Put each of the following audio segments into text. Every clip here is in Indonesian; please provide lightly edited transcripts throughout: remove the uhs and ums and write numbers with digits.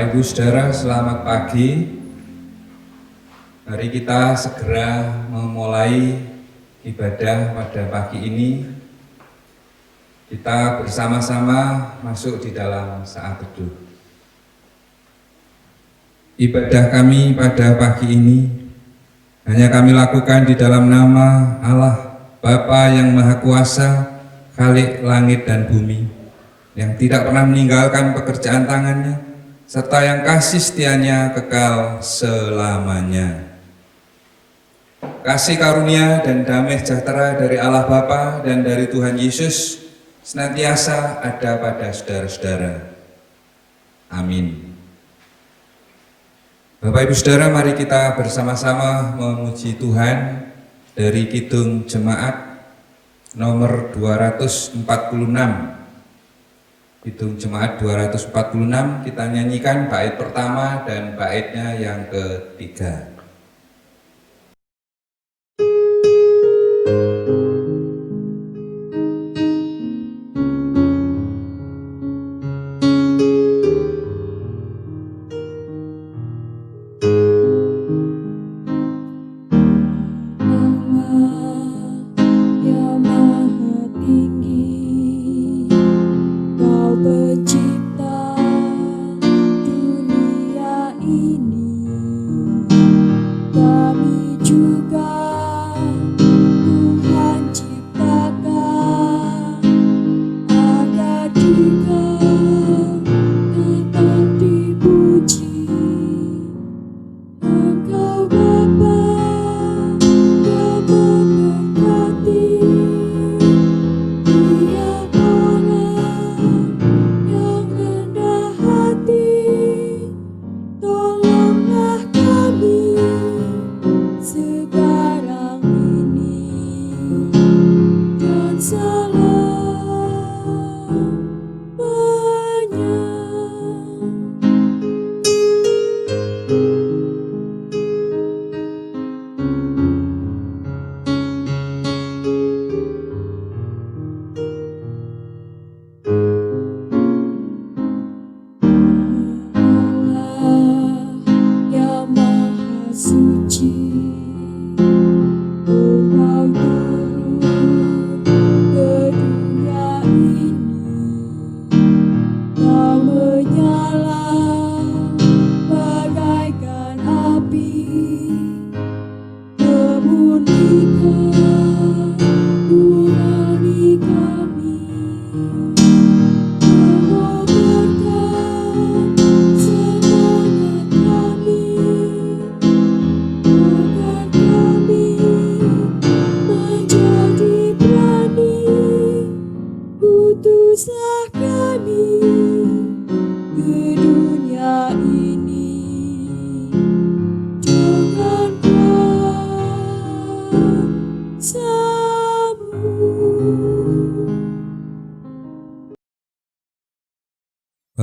Bapak Ibu Saudara, selamat pagi. Mari kita segera memulai ibadah pada pagi ini. Kita bersama-sama masuk di dalam saat teduh. Ibadah kami pada pagi ini hanya kami lakukan di dalam nama Allah, Bapa yang Maha Kuasa, Khalik langit dan bumi, yang tidak pernah meninggalkan pekerjaan tangannya, serta yang kasih setianya kekal selamanya. Kasih karunia dan damai sejahtera dari Allah Bapa dan dari Tuhan Yesus senantiasa ada pada saudara-saudara. Amin. Bapak Ibu Saudara, mari kita bersama-sama memuji Tuhan dari Kidung Jemaat nomor 246. Kidung Jemaat 246, kita nyanyikan bait pertama dan baitnya yang ketiga.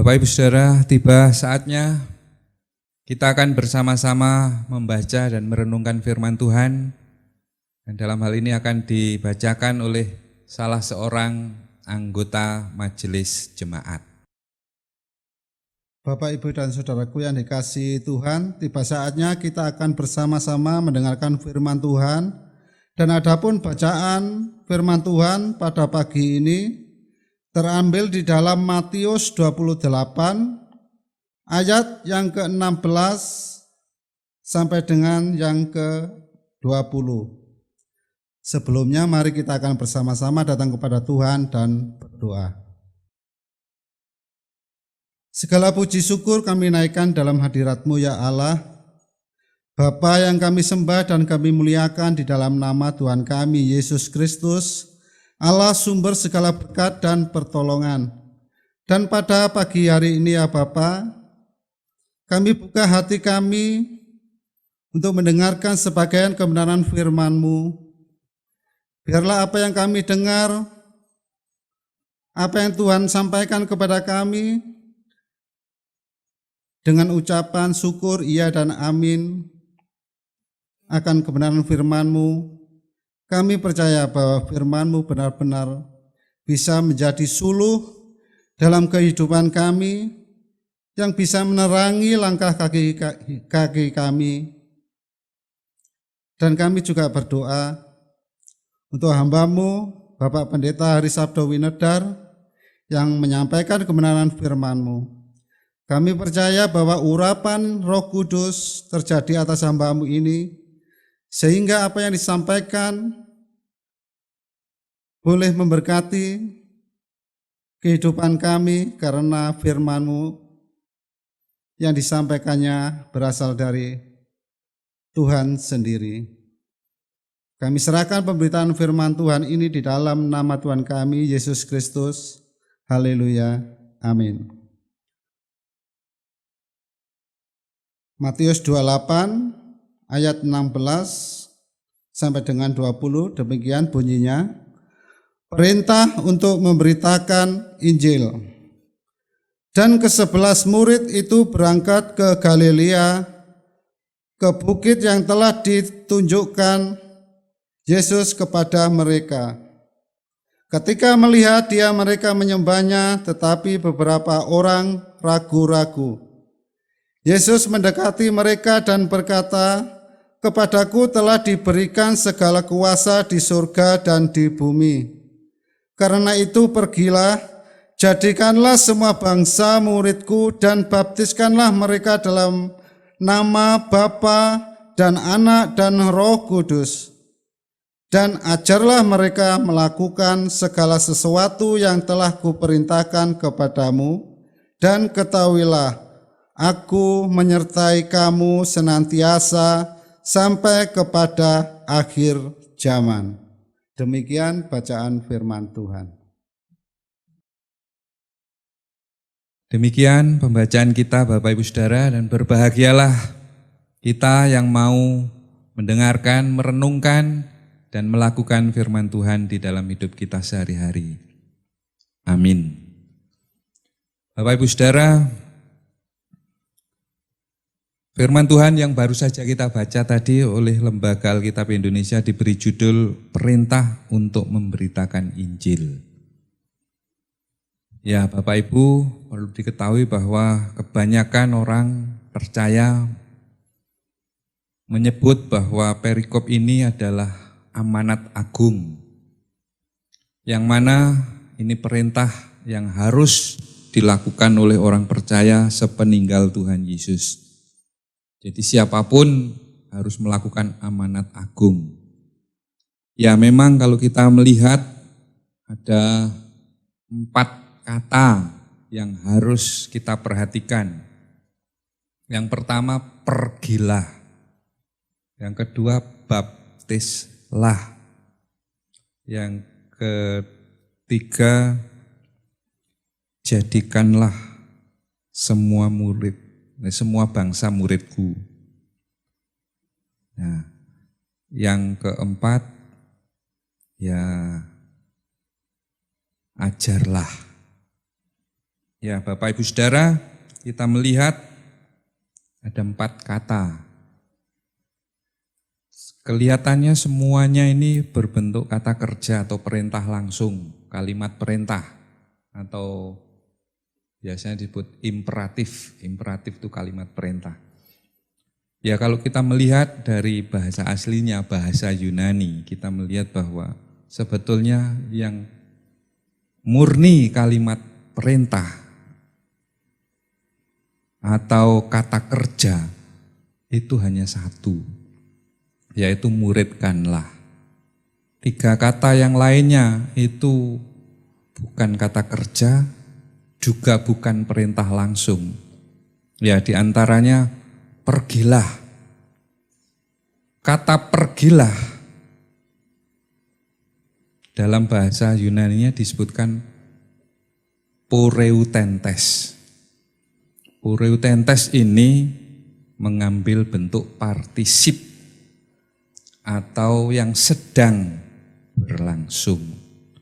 Bapak Ibu Saudara, tiba saatnya kita akan bersama-sama membaca dan merenungkan firman Tuhan. Dan dalam hal ini akan dibacakan oleh salah seorang anggota majelis jemaat. Bapak, Ibu, dan Saudaraku yang dikasihi Tuhan, tiba saatnya kita akan bersama-sama mendengarkan firman Tuhan. Dan adapun bacaan firman Tuhan pada pagi ini terambil di dalam Matius 28 ayat yang ke-16 sampai dengan yang ke-20. Sebelumnya mari kita akan bersama-sama datang kepada Tuhan dan berdoa. Segala puji syukur kami naikkan dalam hadirat-Mu ya Allah, Bapa yang kami sembah dan kami muliakan di dalam nama Tuhan kami Yesus Kristus, Allah sumber segala berkat dan pertolongan. Dan pada pagi hari ini ya Bapa, kami buka hati kami untuk mendengarkan sebagian kebenaran firman-Mu. Biarlah apa yang kami dengar, apa yang Tuhan sampaikan kepada kami, dengan ucapan syukur iya dan amin akan kebenaran firman-Mu, kami percaya bahwa firman-Mu benar-benar bisa menjadi suluh dalam kehidupan kami, yang bisa menerangi langkah kaki kami. Dan kami juga berdoa untuk hamba-Mu, Bapak Pendeta Hari Sabdo Winedar, yang menyampaikan kebenaran firman-Mu. Kami percaya bahwa urapan Roh Kudus terjadi atas hamba-Mu ini, sehingga apa yang disampaikan boleh memberkati kehidupan kami, karena firman-Mu yang disampaikannya berasal dari Tuhan sendiri. Kami serahkan pemberitaan firman Tuhan ini di dalam nama Tuhan kami, Yesus Kristus. Haleluya. Amin. Matius 28 ayat 16 sampai dengan 20, demikian bunyinya. Perintah untuk memberitakan Injil. Dan ke-11 murid itu berangkat ke Galilea, ke bukit yang telah ditunjukkan Yesus kepada mereka. Ketika melihat dia, mereka menyembahnya, tetapi beberapa orang ragu-ragu. Yesus mendekati mereka dan berkata, "Kepadaku telah diberikan segala kuasa di surga dan di bumi. Karena itu pergilah, jadikanlah semua bangsa muridku dan baptiskanlah mereka dalam nama Bapa dan Anak dan Roh Kudus. Dan ajarlah mereka melakukan segala sesuatu yang telah kuperintahkan kepadamu. Dan ketahuilah, aku menyertai kamu senantiasa sampai kepada akhir zaman." Demikian bacaan firman Tuhan. Demikian pembacaan kita Bapak Ibu Saudara, dan berbahagialah kita yang mau mendengarkan, merenungkan, dan melakukan firman Tuhan di dalam hidup kita sehari-hari. Amin. Bapak Ibu Saudara, firman Tuhan yang baru saja kita baca tadi oleh Lembaga Alkitab Indonesia diberi judul Perintah untuk Memberitakan Injil. Ya, Bapak Ibu, perlu diketahui bahwa kebanyakan orang percaya menyebut bahwa perikop ini adalah amanat agung, yang mana ini perintah yang harus dilakukan oleh orang percaya sepeninggal Tuhan Yesus. Jadi siapapun harus melakukan amanat agung. Ya, memang kalau kita melihat ada 4 kata yang harus kita perhatikan. Yang pertama, pergilah. Yang kedua, baptislah. Yang ketiga, jadikanlah semua bangsa muridku. Nah, yang keempat, ya ajarlah. Ya, Bapak Ibu Saudara, kita melihat ada 4 kata. Kelihatannya semuanya ini berbentuk kata kerja atau perintah langsung, kalimat perintah, atau biasanya disebut imperatif. Imperatif itu kalimat perintah. Ya, kalau kita melihat dari bahasa aslinya, bahasa Yunani, kita melihat bahwa sebetulnya yang murni kalimat perintah atau kata kerja itu hanya satu, yaitu muridkanlah. 3 kata yang lainnya itu bukan kata kerja, juga bukan perintah langsung. Ya, diantaranya pergilah. Kata pergilah dalam bahasa Yunani-nya disebutkan poreutentes. Poreutentes ini mengambil bentuk partisip atau yang sedang berlangsung.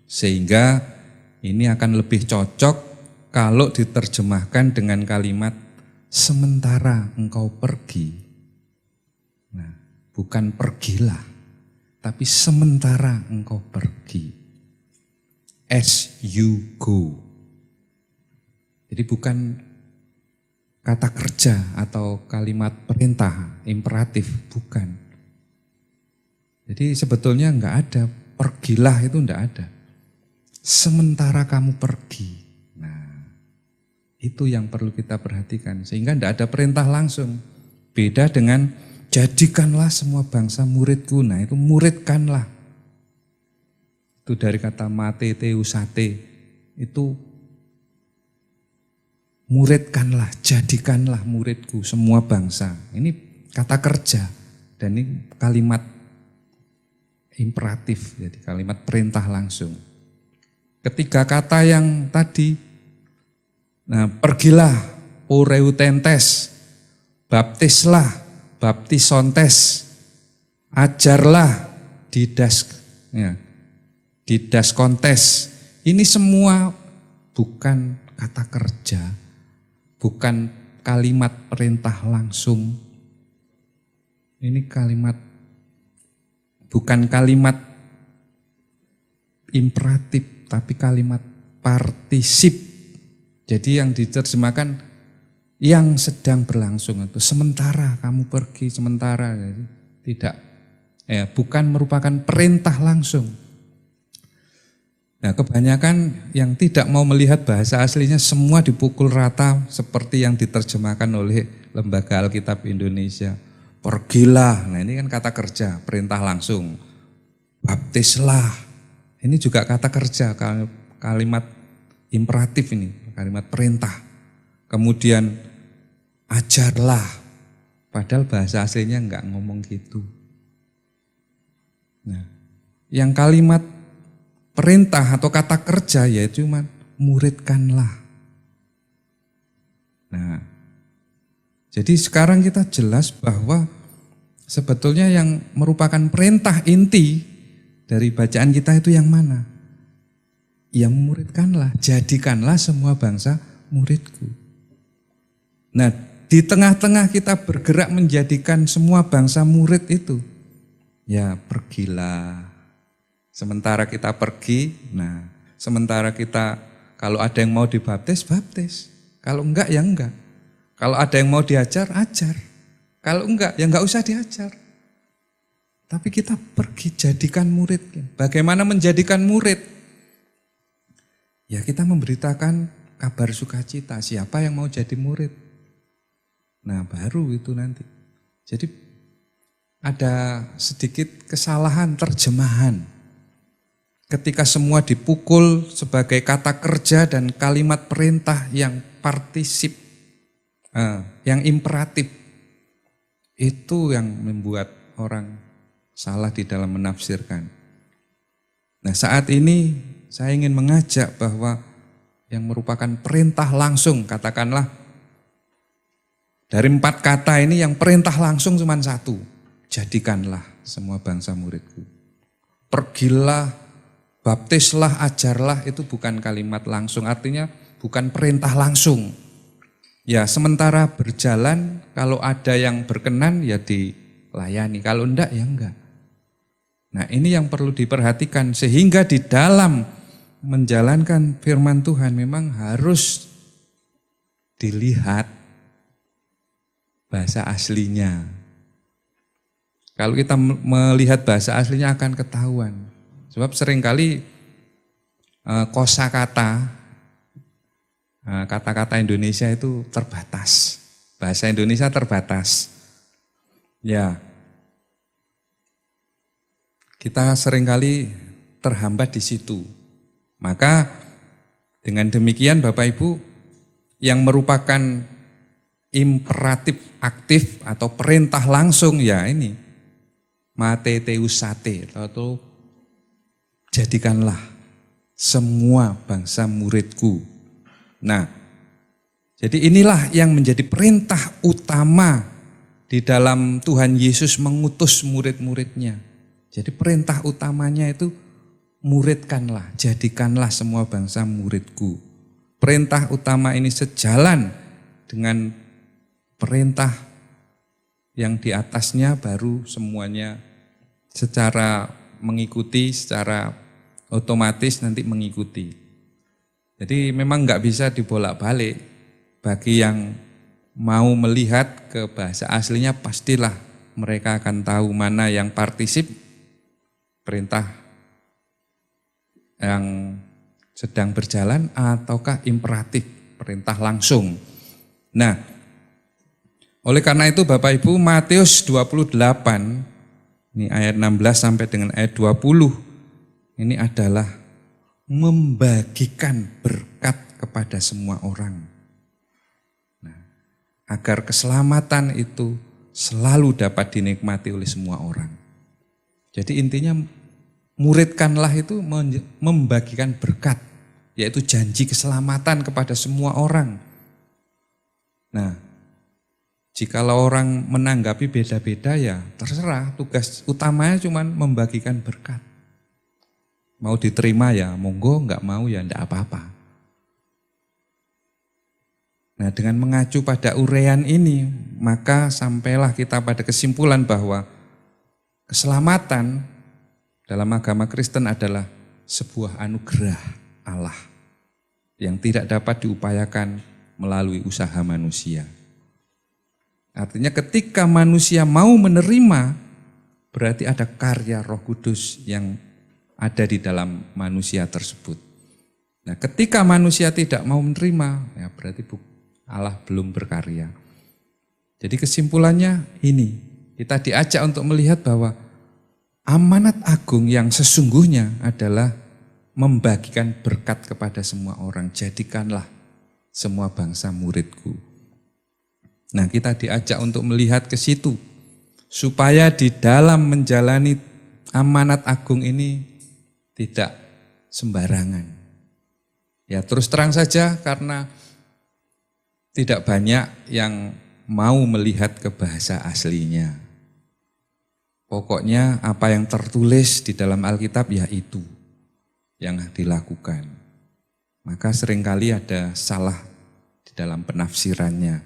Sehingga ini akan lebih cocok kalau diterjemahkan dengan kalimat sementara engkau pergi. Nah, bukan pergilah, tapi sementara engkau pergi. As you go. Jadi bukan kata kerja atau kalimat perintah, imperatif, bukan. Jadi sebetulnya enggak ada, pergilah itu enggak ada. Sementara kamu pergi. Nah, itu yang perlu kita perhatikan. Sehingga enggak ada perintah langsung. Beda dengan jadikanlah semua bangsa muridku. Nah, itu muridkanlah. Itu dari kata mate teusate. Itu muridkanlah, jadikanlah muridku semua bangsa. Ini kata kerja dan ini kalimat imperatif, jadi kalimat perintah langsung. Ketiga kata yang tadi, nah pergilah, oreutentes, baptislah, baptisontes, ajarlah, didaskontes. Ini semua bukan kata kerja, bukan kalimat perintah langsung. Ini bukan kalimat imperatif, tapi kalimat partisip. Jadi yang diterjemahkan yang sedang berlangsung itu sementara kamu pergi, sementara. Jadi tidak, bukan merupakan perintah langsung. Nah, kebanyakan yang tidak mau melihat bahasa aslinya semua dipukul rata seperti yang diterjemahkan oleh Lembaga Alkitab Indonesia. Pergilah, nah ini kan kata kerja, perintah langsung. Baptislah, ini juga kata kerja, kalimat imperatif ini, kalimat perintah. Kemudian ajarlah, padahal bahasa aslinya enggak ngomong gitu. Nah, yang kalimat perintah atau kata kerja ya cuma muridkanlah. Nah, jadi sekarang kita jelas bahwa sebetulnya yang merupakan perintah inti dari bacaan kita itu yang mana? Yang muridkanlah, jadikanlah semua bangsa muridku. Nah, di tengah-tengah kita bergerak menjadikan semua bangsa murid itu, ya pergilah. Sementara kita pergi, nah sementara kita kalau ada yang mau dibaptis, baptis. Kalau enggak, ya enggak. Kalau ada yang mau diajar, ajar. Kalau enggak, ya enggak usah diajar. Tapi kita pergi jadikan murid. Bagaimana menjadikan murid? Ya kita memberitakan kabar sukacita, siapa yang mau jadi murid. Nah baru itu nanti. Jadi ada sedikit kesalahan terjemahan. Ketika semua dipukul sebagai kata kerja dan kalimat perintah yang partisip, yang imperatif, itu yang membuat orang salah di dalam menafsirkan. Nah saat ini saya ingin mengajak bahwa yang merupakan perintah langsung, katakanlah dari 4 kata ini yang perintah langsung cuma 1, jadikanlah semua bangsa muridku. Pergilah, baptislah, ajarlah itu bukan kalimat langsung, artinya bukan perintah langsung. Ya sementara berjalan kalau ada yang berkenan ya dilayani, kalau enggak ya enggak. Nah ini yang perlu diperhatikan sehingga di dalam menjalankan firman Tuhan memang harus dilihat bahasa aslinya. Kalau kita melihat bahasa aslinya akan ketahuan. Sebab seringkali kosakata, kata-kata Indonesia itu terbatas. Bahasa Indonesia terbatas. Ya, kita seringkali terhambat di situ. Maka dengan demikian Bapak Ibu, yang merupakan imperatif aktif atau perintah langsung ya ini, mate teusate atau jadikanlah semua bangsa muridku. Nah, jadi inilah yang menjadi perintah utama di dalam Tuhan Yesus mengutus murid-muridnya. Jadi perintah utamanya itu muridkanlah, jadikanlah semua bangsa muridku. Perintah utama ini sejalan dengan perintah yang di atasnya baru semuanya secara mengikuti, secara otomatis nanti mengikuti. Jadi memang nggak bisa dibolak-balik bagi yang mau melihat ke bahasa aslinya, pastilah mereka akan tahu mana yang partisip, perintah yang sedang berjalan, ataukah imperatif, perintah langsung. Nah, oleh karena itu Bapak Ibu, Matius 28, ini ayat 16 sampai dengan ayat 20, ini adalah membagikan berkat kepada semua orang. Nah, agar keselamatan itu selalu dapat dinikmati oleh semua orang. Jadi intinya muridkanlah itu membagikan berkat, yaitu janji keselamatan kepada semua orang. Nah, jikalau orang menanggapi beda-beda ya terserah, tugas utamanya cuma membagikan berkat. Mau diterima ya monggo, enggak mau ya enggak apa-apa. Nah, dengan mengacu pada uraian ini, maka sampailah kita pada kesimpulan bahwa keselamatan dalam agama Kristen adalah sebuah anugerah Allah yang tidak dapat diupayakan melalui usaha manusia. Artinya ketika manusia mau menerima, berarti ada karya Roh Kudus yang ada di dalam manusia tersebut. Nah, ketika manusia tidak mau menerima, ya berarti Allah belum berkarya. Jadi kesimpulannya ini, kita diajak untuk melihat bahwa amanat agung yang sesungguhnya adalah membagikan berkat kepada semua orang. Jadikanlah semua bangsa muridku. Nah, kita diajak untuk melihat ke situ, supaya di dalam menjalani amanat agung ini tidak sembarangan. Ya terus terang saja, karena tidak banyak yang mau melihat ke bahasa aslinya. Pokoknya apa yang tertulis di dalam Alkitab ya itu yang dilakukan. Maka seringkali ada salah di dalam penafsirannya.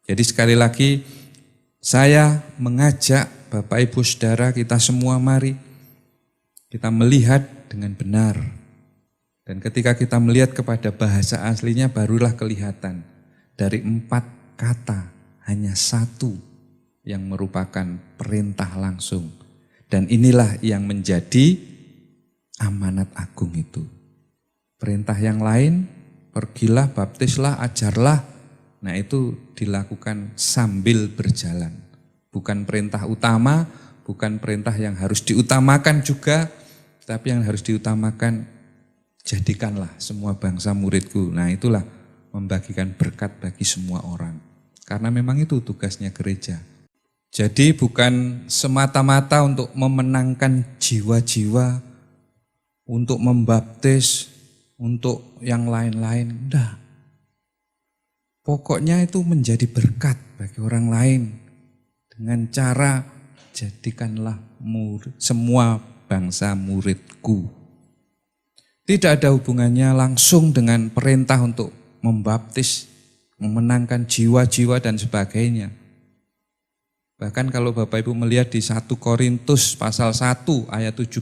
Jadi sekali lagi saya mengajak Bapak Ibu Saudara kita semua, mari kita melihat dengan benar. Dan ketika kita melihat kepada bahasa aslinya, barulah kelihatan dari 4 kata hanya 1 yang merupakan perintah langsung. Dan inilah yang menjadi amanat agung itu. Perintah yang lain, pergilah, baptislah, ajarlah. Nah, itu dilakukan sambil berjalan. Bukan perintah utama, bukan perintah yang harus diutamakan juga, tapi yang harus diutamakan, jadikanlah semua bangsa muridku. Nah, itulah membagikan berkat bagi semua orang. Karena memang itu tugasnya gereja. Jadi bukan semata-mata untuk memenangkan jiwa-jiwa, untuk membaptis, untuk yang lain-lain. Enggak. Pokoknya itu menjadi berkat bagi orang lain. Dengan cara jadikanlah semua bangsa muridku. Tidak ada hubungannya langsung dengan perintah untuk membaptis, memenangkan jiwa-jiwa dan sebagainya. Bahkan kalau Bapak Ibu melihat di 1 Korintus pasal 1 ayat 17,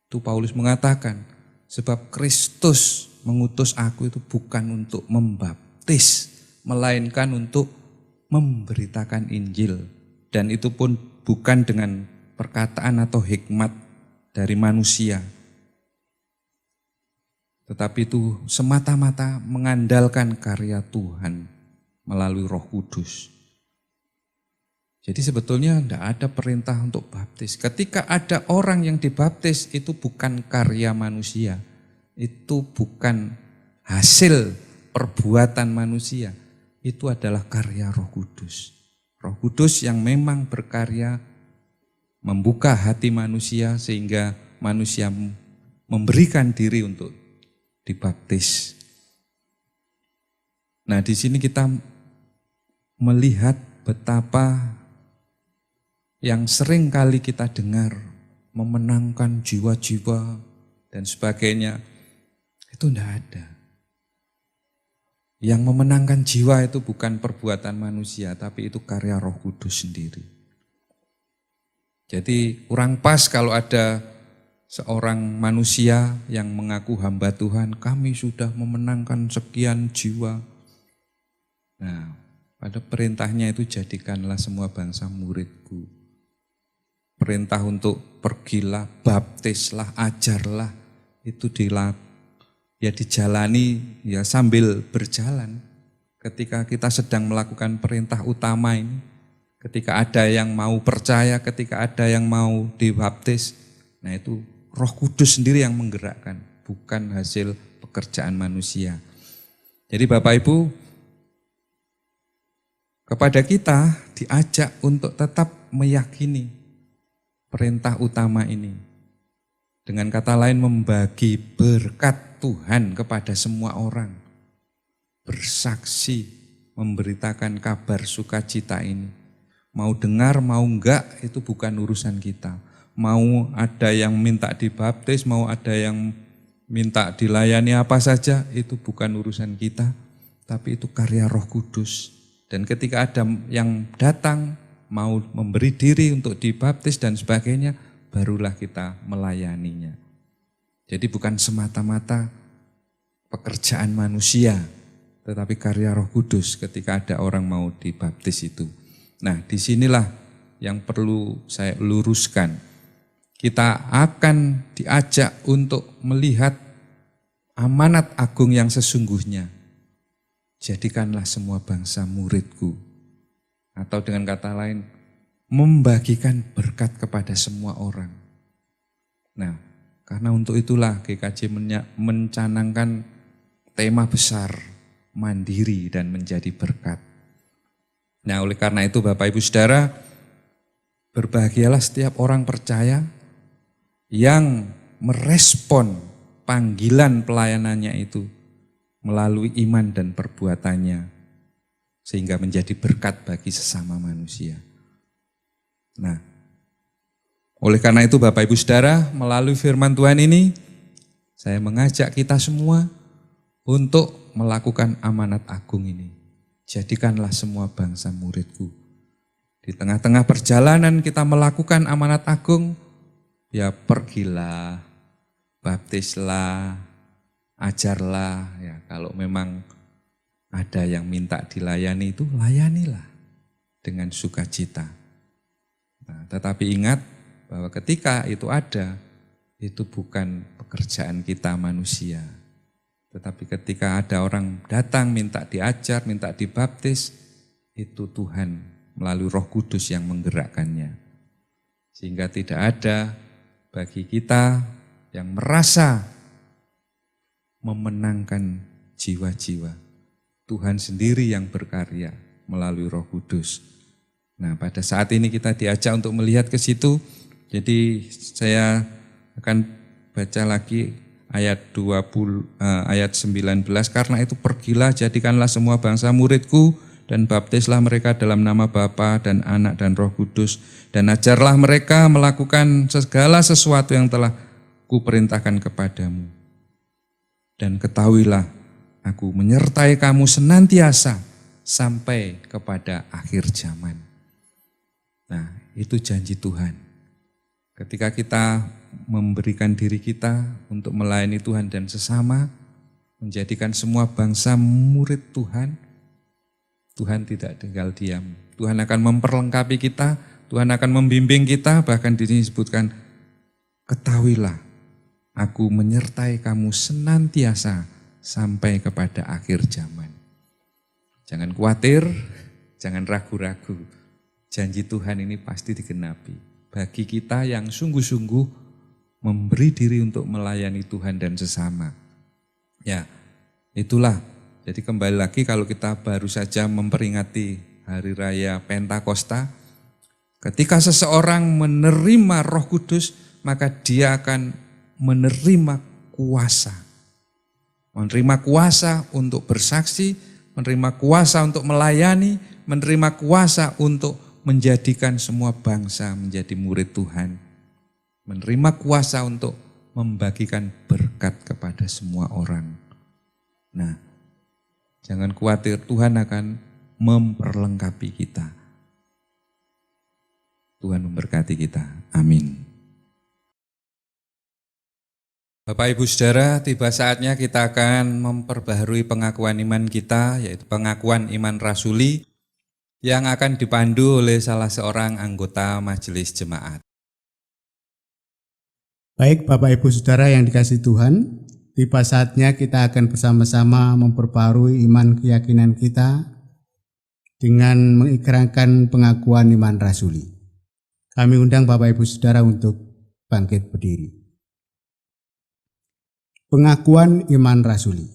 itu Paulus mengatakan, sebab Kristus mengutus aku itu bukan untuk membaptis, melainkan untuk memberitakan Injil. Dan itu pun bukan dengan perkataan atau hikmat dari manusia, tetapi itu semata-mata mengandalkan karya Tuhan melalui Roh Kudus. Jadi sebetulnya tidak ada perintah untuk baptis. Ketika ada orang yang dibaptis, itu bukan karya manusia, itu bukan hasil perbuatan manusia, itu adalah karya Roh Kudus. Roh Kudus yang memang berkarya membuka hati manusia sehingga manusia memberikan diri untuk dibaptis. Nah, di sini kita melihat betapa yang sering kali kita dengar memenangkan jiwa-jiwa dan sebagainya, itu tidak ada. Yang memenangkan jiwa itu bukan perbuatan manusia, tapi itu karya Roh Kudus sendiri. Jadi kurang pas kalau ada seorang manusia yang mengaku hamba Tuhan, kami sudah memenangkan sekian jiwa. Nah, pada perintahnya itu jadikanlah semua bangsa muridku. Perintah untuk pergilah, baptislah, ajarlah, itu dijalani ya sambil berjalan. Ketika kita sedang melakukan perintah utama ini, ketika ada yang mau percaya, ketika ada yang mau dibaptis, nah itu Roh Kudus sendiri yang menggerakkan, bukan hasil pekerjaan manusia. Jadi Bapak Ibu, kepada kita diajak untuk tetap meyakini perintah utama ini. Dengan kata lain membagi berkat Tuhan kepada semua orang. Bersaksi, memberitakan kabar sukacita ini. Mau dengar, mau enggak, itu bukan urusan kita. Mau ada yang minta dibaptis, mau ada yang minta dilayani apa saja, itu bukan urusan kita. Tapi itu karya Roh Kudus. Dan ketika ada yang datang, mau memberi diri untuk dibaptis dan sebagainya, barulah kita melayaninya. Jadi bukan semata-mata pekerjaan manusia, tetapi karya Roh Kudus ketika ada orang mau dibaptis itu. Nah, disinilah yang perlu saya luruskan. Kita akan diajak untuk melihat amanat agung yang sesungguhnya. Jadikanlah semua bangsa muridku. Atau dengan kata lain, membagikan berkat kepada semua orang. Nah, karena untuk itulah GKJ mencanangkan tema besar, mandiri dan menjadi berkat. Nah, oleh karena itu Bapak Ibu Saudara, berbahagialah setiap orang percaya yang merespon panggilan pelayanannya itu melalui iman dan perbuatannya, sehingga menjadi berkat bagi sesama manusia. Nah, oleh karena itu Bapak Ibu Saudara, melalui firman Tuhan ini, saya mengajak kita semua untuk melakukan amanat agung ini. Jadikanlah semua bangsa muridku. Di tengah-tengah perjalanan kita melakukan amanat agung, ya pergilah, baptislah, ajarlah. Ya, kalau memang ada yang minta dilayani itu, layanilah dengan sukacita. Nah, tetapi ingat bahwa ketika itu ada, itu bukan pekerjaan kita manusia. Tetapi ketika ada orang datang minta diajar, minta dibaptis, itu Tuhan melalui Roh Kudus yang menggerakkannya. Sehingga tidak ada bagi kita yang merasa memenangkan jiwa-jiwa. Tuhan sendiri yang berkarya melalui Roh Kudus. Nah, pada saat ini kita diajak untuk melihat ke situ. Jadi saya akan baca lagi ayat 19, karena itu pergilah jadikanlah semua bangsa muridku dan baptislah mereka dalam nama Bapa dan Anak dan Roh Kudus dan ajarlah mereka melakukan segala sesuatu yang telah kuperintahkan kepadamu. Dan ketahuilah aku menyertai kamu senantiasa sampai kepada akhir zaman. Nah, itu janji Tuhan. Ketika kita memberikan diri kita untuk melayani Tuhan dan sesama, menjadikan semua bangsa murid Tuhan, Tuhan tidak tinggal diam. Tuhan akan memperlengkapi kita, Tuhan akan membimbing kita, bahkan di sini disebutkan, ketahuilah, aku menyertai kamu senantiasa sampai kepada akhir zaman. Jangan khawatir, jangan ragu-ragu. Janji Tuhan ini pasti digenapi. Bagi kita yang sungguh-sungguh memberi diri untuk melayani Tuhan dan sesama. Ya, itulah. Jadi kembali lagi kalau kita baru saja memperingati Hari Raya Pentakosta, ketika seseorang menerima Roh Kudus, maka dia akan menerima kuasa. Menerima kuasa untuk bersaksi, menerima kuasa untuk melayani, menerima kuasa untuk menjadikan semua bangsa menjadi murid Tuhan. Menerima kuasa untuk membagikan berkat kepada semua orang. Nah, jangan khawatir, Tuhan akan memperlengkapi kita. Tuhan memberkati kita. Amin. Bapak Ibu Saudara, tiba saatnya kita akan memperbaharui pengakuan iman kita, yaitu pengakuan iman rasuli yang akan dipandu oleh salah seorang anggota majelis jemaat. Baik Bapak Ibu Saudara yang dikasihi Tuhan, tiba saatnya kita akan bersama-sama memperbaharui iman keyakinan kita dengan mengikrarkan pengakuan iman rasuli. Kami undang Bapak Ibu Saudara untuk bangkit berdiri. Pengakuan iman rasuli.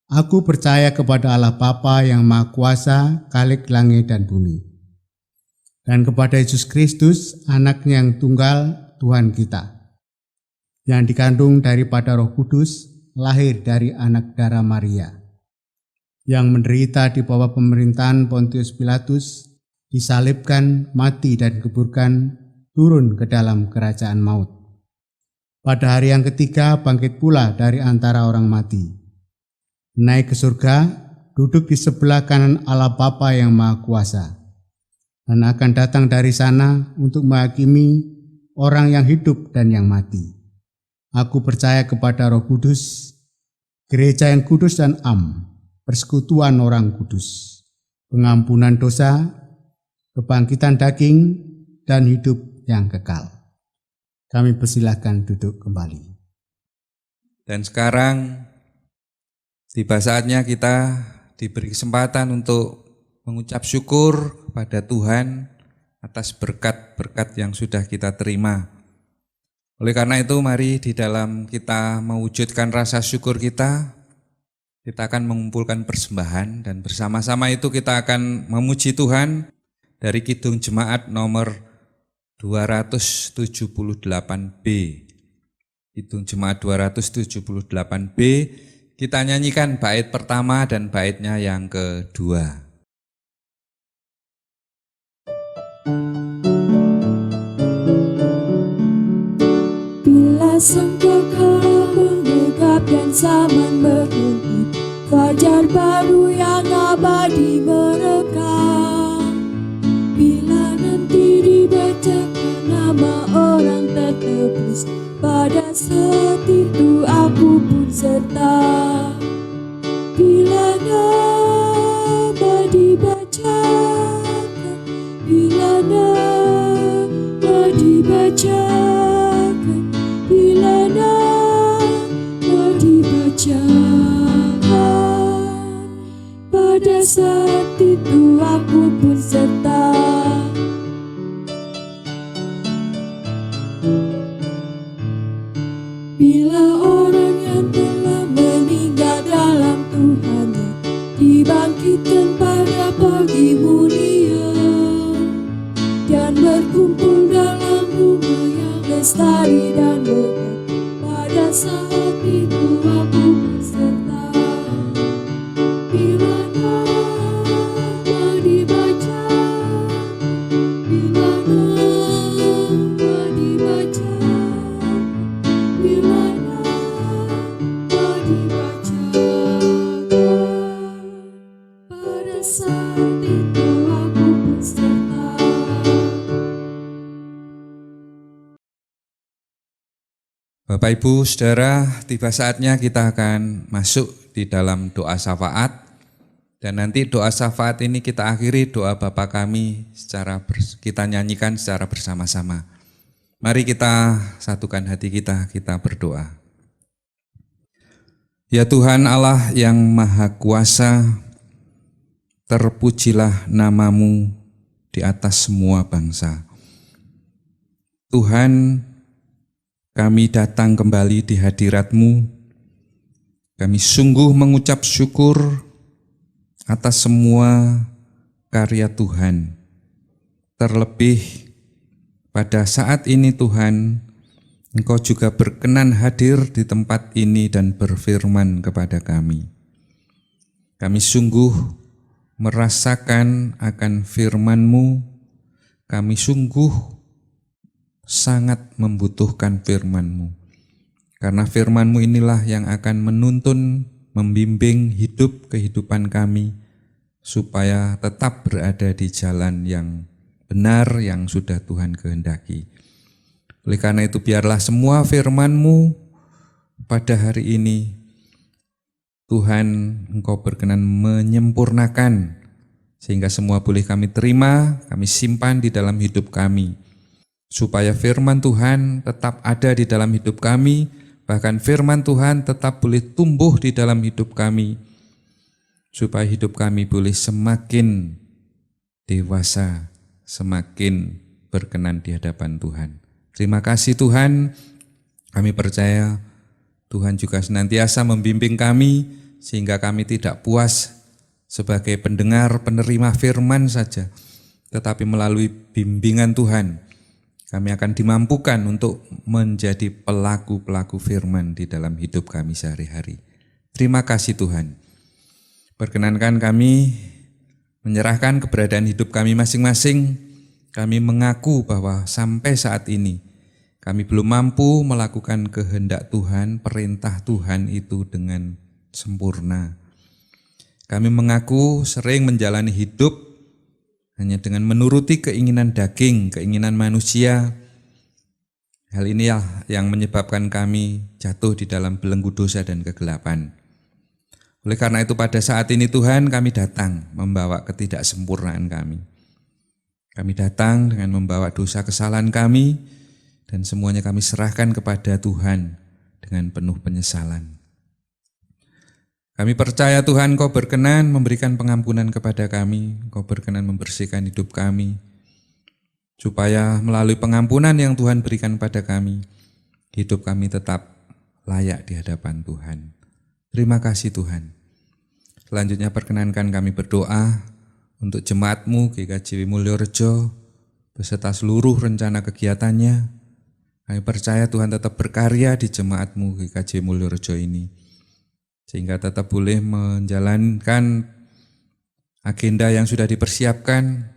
Aku percaya kepada Allah Bapa yang Maha Kuasa, Khalik langit dan bumi, dan kepada Yesus Kristus, Anak-Nya yang tunggal, Tuhan kita, yang dikandung daripada Roh Kudus, lahir dari anak darah Maria, yang menderita di bawah pemerintahan Pontius Pilatus, disalibkan, mati dan dikuburkan, turun ke dalam kerajaan maut. Pada hari yang ketiga bangkit pula dari antara orang mati, naik ke surga, duduk di sebelah kanan Allah Bapa yang Maha Kuasa, dan akan datang dari sana untuk menghakimi orang yang hidup dan yang mati. Aku percaya kepada Roh Kudus, gereja yang kudus dan am, persekutuan orang kudus, pengampunan dosa, kebangkitan daging, dan hidup yang kekal. Kami persilahkan duduk kembali. Dan sekarang tiba saatnya kita diberi kesempatan untuk mengucap syukur kepada Tuhan atas berkat-berkat yang sudah kita terima. Oleh karena itu, mari di dalam kita mewujudkan rasa syukur kita akan mengumpulkan persembahan, dan bersama-sama itu kita akan memuji Tuhan dari Kidung Jemaat nomor 278B. Kidung Jemaat 278B, kita nyanyikan bait pertama dan baitnya yang kedua. Bila sangkakala menggegap dan zaman berhenti, fajar baru yang abadi merekam. Bila nanti dibacakan nama orang tertebus, pada saat itu aku pun serta. Bila nama dibacakan, bila nama dibacakan, bila nama dibacakan, pada saat itu aku pun serta. Bila orang yang telah meninggal dalam Tuhannya dibangkitkan pada pagi mulia, dan berkumpul dalam rumah yang lestari dan megah, pada saat itu aku berserta. Bila nama dibaca, bila nama dibaca, bila nama dibacakan, pada saat itu aku berserta. Bapak Ibu Saudara, tiba saatnya kita akan masuk di dalam doa syafaat, dan nanti doa syafaat ini kita akhiri doa Bapa kami kita nyanyikan secara bersama-sama. Mari kita satukan hati kita berdoa. Ya Tuhan Allah yang Maha Kuasa, terpujilah nama-Mu di atas semua bangsa. Tuhan, kami datang kembali di hadirat-Mu. Kami sungguh mengucap syukur atas semua karya Tuhan. Terlebih pada saat ini Tuhan, Engkau juga berkenan hadir di tempat ini dan berfirman kepada kami. Kami sungguh merasakan akan firman-Mu, kami sungguh sangat membutuhkan firman-Mu. Karena firman-Mu inilah yang akan menuntun, membimbing kehidupan kami, supaya tetap berada di jalan yang benar yang sudah Tuhan kehendaki. Oleh karena itu biarlah semua firman-Mu pada hari ini Tuhan Engkau berkenan menyempurnakan sehingga semua boleh kami terima, kami simpan di dalam hidup kami. Supaya firman Tuhan tetap ada di dalam hidup kami, bahkan firman Tuhan tetap boleh tumbuh di dalam hidup kami, supaya hidup kami boleh semakin dewasa, semakin berkenan di hadapan Tuhan. Terima kasih Tuhan, kami percaya Tuhan juga senantiasa membimbing kami, sehingga kami tidak puas sebagai pendengar penerima firman saja, tetapi melalui bimbingan Tuhan, kami akan dimampukan untuk menjadi pelaku-pelaku firman di dalam hidup kami sehari-hari. Terima kasih Tuhan. Perkenankan kami menyerahkan keberadaan hidup kami masing-masing. Kami mengaku bahwa sampai saat ini kami belum mampu melakukan kehendak Tuhan, perintah Tuhan itu dengan sempurna. Kami mengaku sering menjalani hidup hanya dengan menuruti keinginan daging, keinginan manusia. Hal ini yang menyebabkan kami jatuh di dalam belenggu dosa dan kegelapan. Oleh karena itu pada saat ini Tuhan, kami datang membawa ketidaksempurnaan kami. Kami datang dengan membawa dosa kesalahan kami, dan semuanya kami serahkan kepada Tuhan dengan penuh penyesalan. Kami percaya Tuhan Kau berkenan memberikan pengampunan kepada kami, Kau berkenan membersihkan hidup kami, supaya melalui pengampunan yang Tuhan berikan pada kami, hidup kami tetap layak di hadapan Tuhan. Terima kasih Tuhan. Selanjutnya perkenankan kami berdoa untuk jemaat-Mu GKJ Mulyorejo beserta seluruh rencana kegiatannya. Kami percaya Tuhan tetap berkarya di jemaat-Mu GKJ Mulyorejo ini, sehingga tetap boleh menjalankan agenda yang sudah dipersiapkan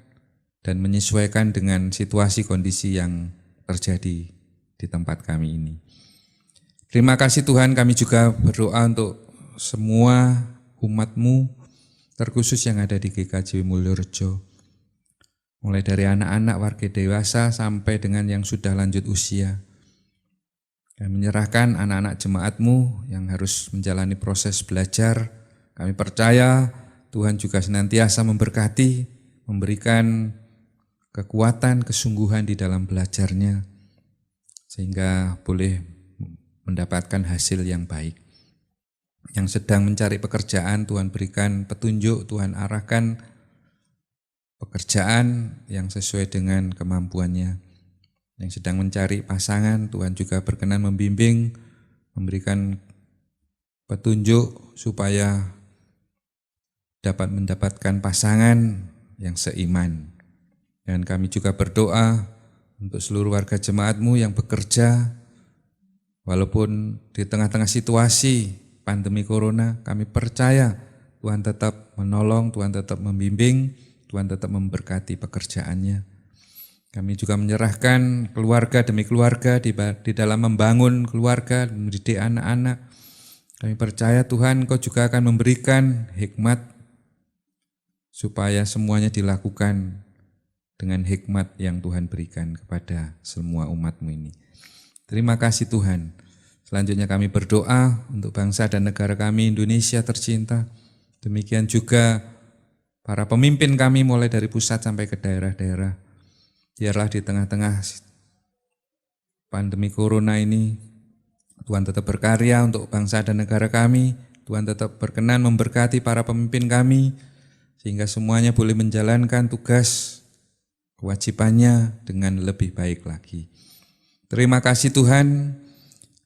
dan menyesuaikan dengan situasi kondisi yang terjadi di tempat kami ini. Terima kasih Tuhan, kami juga berdoa untuk semua umat-Mu, terkhusus yang ada di GKJ Mulyorejo, mulai dari anak-anak, warga dewasa sampai dengan yang sudah lanjut usia. Kami menyerahkan anak-anak jemaat-Mu yang harus menjalani proses belajar. Kami percaya Tuhan juga senantiasa memberkati, memberikan kekuatan, kesungguhan di dalam belajarnya, sehingga boleh mendapatkan hasil yang baik. Yang sedang mencari pekerjaan, Tuhan berikan petunjuk, Tuhan arahkan pekerjaan yang sesuai dengan kemampuannya. Yang sedang mencari pasangan, Tuhan juga berkenan membimbing, memberikan petunjuk supaya dapat mendapatkan pasangan yang seiman. Dan kami juga berdoa untuk seluruh warga jemaat-Mu yang bekerja, walaupun di tengah-tengah situasi pandemi corona, kami percaya Tuhan tetap menolong, Tuhan tetap membimbing, Tuhan tetap memberkati pekerjaannya. Kami juga menyerahkan keluarga demi keluarga di dalam membangun keluarga, mendidik anak-anak. Kami percaya Tuhan Kau juga akan memberikan hikmat supaya semuanya dilakukan dengan hikmat yang Tuhan berikan kepada semua umat-Mu ini. Terima kasih Tuhan. Selanjutnya kami berdoa untuk bangsa dan negara kami Indonesia tercinta. Demikian juga para pemimpin kami mulai dari pusat sampai ke daerah-daerah. Biarlah di tengah-tengah pandemi corona ini, Tuhan tetap berkarya untuk bangsa dan negara kami. Tuhan tetap berkenan memberkati para pemimpin kami, sehingga semuanya boleh menjalankan tugas, kewajibannya dengan lebih baik lagi. Terima kasih Tuhan,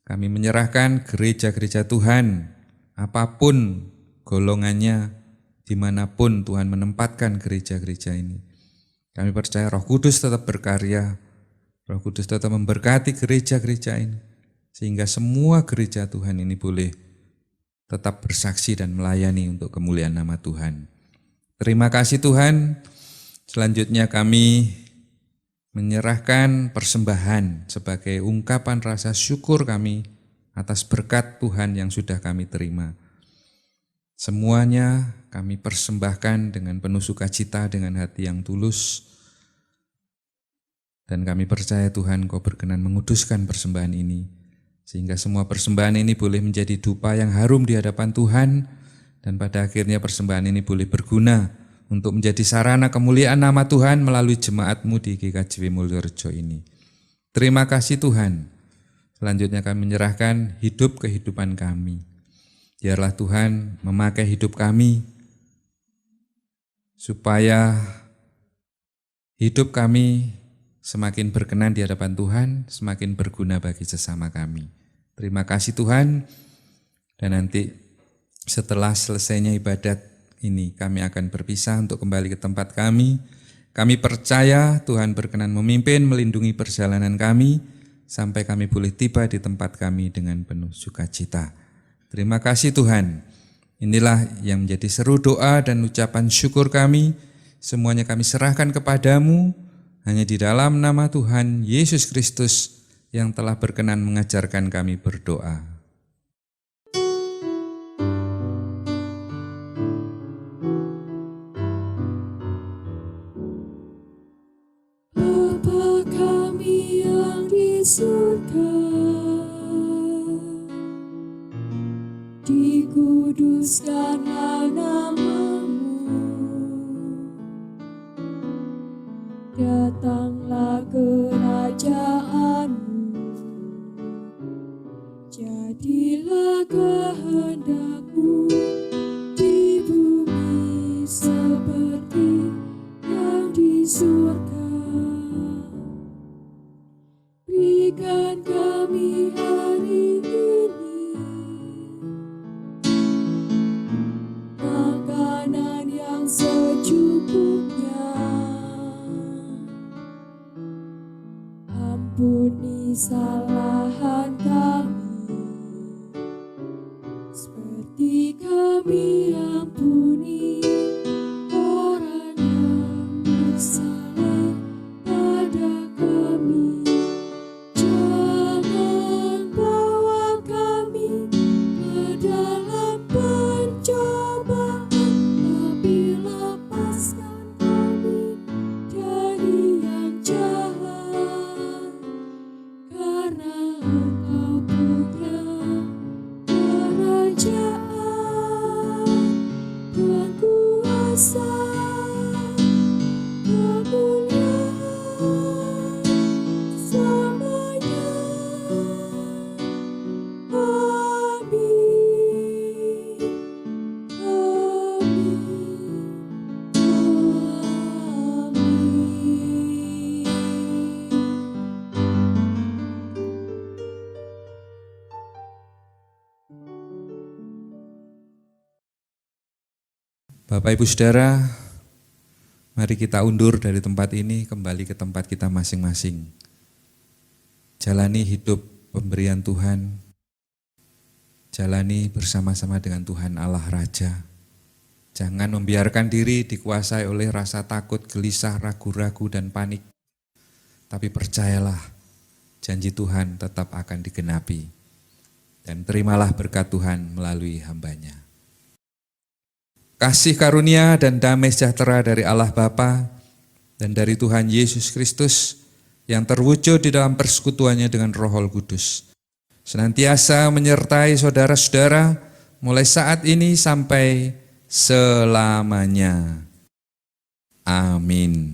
kami menyerahkan gereja-gereja Tuhan, apapun golongannya, dimanapun Tuhan menempatkan gereja-gereja ini. Kami percaya Roh Kudus tetap berkarya, Roh Kudus tetap memberkati gereja-gereja ini, sehingga semua gereja Tuhan ini boleh tetap bersaksi dan melayani untuk kemuliaan nama Tuhan. Terima kasih Tuhan. Selanjutnya kami menyerahkan persembahan sebagai ungkapan rasa syukur kami atas berkat Tuhan yang sudah kami terima. Semuanya kami persembahkan dengan penuh sukacita, dengan hati yang tulus. Dan kami percaya Tuhan Kau berkenan menguduskan persembahan ini, Sehingga semua persembahan ini boleh menjadi dupa yang harum di hadapan Tuhan, dan pada akhirnya persembahan ini boleh berguna untuk menjadi sarana kemuliaan nama Tuhan melalui jemaat-Mu di GKJW Mulyorejo ini. Terima kasih Tuhan. Selanjutnya kami menyerahkan kehidupan kami. Biarlah Tuhan memakai hidup kami supaya hidup kami semakin berkenan di hadapan Tuhan, semakin berguna bagi sesama kami. Terima kasih Tuhan, dan nanti setelah selesainya ibadat ini kami akan berpisah untuk kembali ke tempat kami. Kami percaya Tuhan berkenan memimpin, melindungi perjalanan kami, sampai kami boleh tiba di tempat kami dengan penuh sukacita. Terima kasih Tuhan. Inilah yang menjadi seru doa dan ucapan syukur kami. Semuanya kami serahkan kepadamu, hanya di dalam nama Tuhan Yesus Kristus yang telah berkenan mengajarkan kami berdoa. Bapa kami yang di surga, dikuduskanlah nama-Mu, datanglah kerajaan-Mu, jadilah kehendak-Mu di bumi seperti yang di surga. Berikan kami hari ini makanan yang secukupnya. Ampuni kesalahan kami, seperti kami ampuni orang yang bersalah pada kami. Jangan bawa kami ke dalam pencobaan, tapi lepaskan kami dari yang jahat, karena Engkau punya kerajaan dan kuasa, kemuliaan selamanya. Amin. Bapak Ibu Saudara, mari kita undur dari tempat ini kembali ke tempat kita masing-masing. Jalani hidup pemberian Tuhan, jalani bersama-sama dengan Tuhan Allah Raja. Jangan membiarkan diri dikuasai oleh rasa takut, gelisah, ragu-ragu, dan panik. Tapi percayalah, janji Tuhan tetap akan digenapi. Dan terimalah berkat Tuhan melalui hamba-Nya. Kasih karunia dan damai sejahtera dari Allah Bapa dan dari Tuhan Yesus Kristus yang terwujud di dalam persekutuannya dengan Roh Kudus, senantiasa menyertai saudara-saudara mulai saat ini sampai selamanya. Amin.